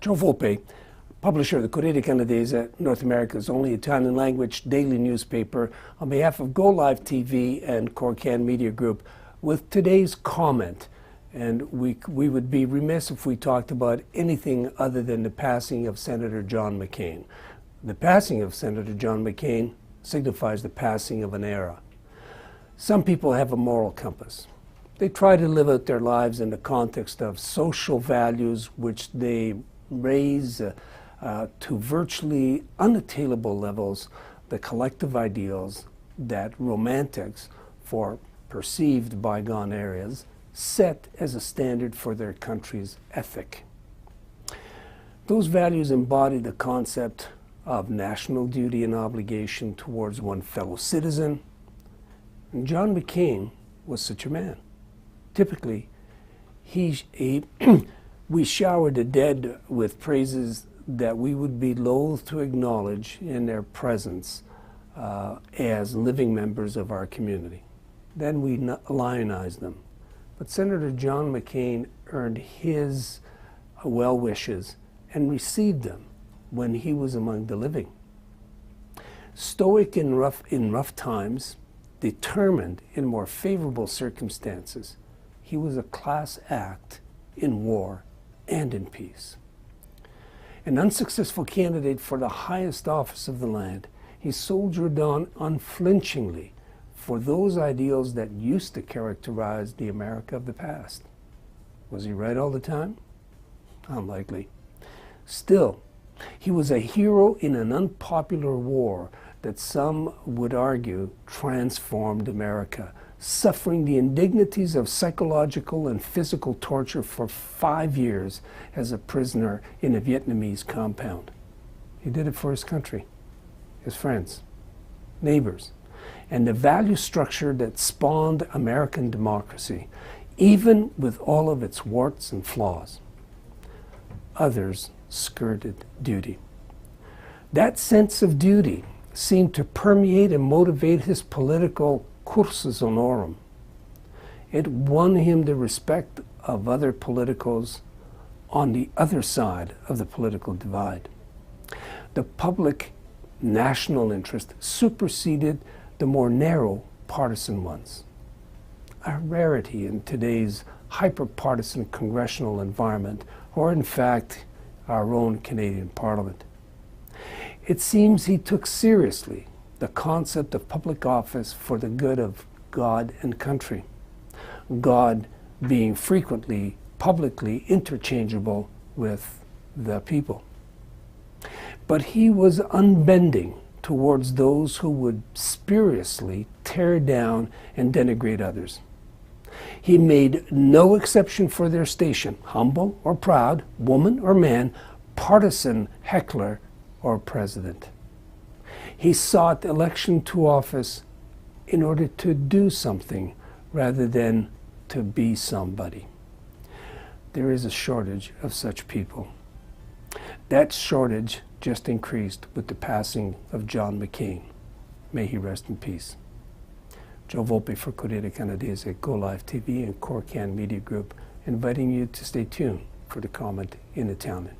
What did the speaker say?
Joe Volpe, publisher of the Corriere Canadese, North America's only Italian-language daily newspaper, on behalf of Go Live TV and Corriere Media Group, with today's comment. And we would be remiss if we talked about anything other than the passing of Senator John McCain. The passing of Senator John McCain signifies the passing of an era. Some people have a moral compass. They try to live out their lives in the context of social values which they raise to virtually unattainable levels, the collective ideals that romantics, for perceived bygone eras, set as a standard for their country's ethic. Those values embody the concept of national duty and obligation towards one fellow citizen, and John McCain was such a man. Typically, we shower the dead with praises that we would be loath to acknowledge in their presence as living members of our community. Then we lionize them. But Senator John McCain earned his well wishes and received them when he was among the living. Stoic in rough times, determined in more favorable circumstances, he was a class act in war and in peace. An unsuccessful candidate for the highest office of the land, he soldiered on unflinchingly for those ideals that used to characterize the America of the past. Was he right all the time? Unlikely. Still, he was a hero in an unpopular war that some would argue transformed America, suffering the indignities of psychological and physical torture for 5 years as a prisoner in a Vietnamese compound. He did it for his country, his friends, neighbors, and the value structure that spawned American democracy, even with all of its warts and flaws. Others skirted duty. That sense of duty seemed to permeate and motivate his political cursus honorum. It won him the respect of other politicos on the other side of the political divide. The public national interest superseded the more narrow partisan ones, a rarity in today's hyper-partisan congressional environment, or in fact, our own Canadian Parliament. It seems he took seriously the concept of public office for the good of God and country, God being frequently publicly interchangeable with the people. But he was unbending towards those who would spuriously tear down and denigrate others. He made no exception for their station, humble or proud, woman or man, partisan heckler or president. He sought election to office in order to do something rather than to be somebody. There is a shortage of such people. That shortage just increased with the passing of John McCain. May he rest in peace. Joe Volpe for Corriere Canadese, Go Live TV and Corriere Media Group, inviting you to stay tuned for the comment in Italian.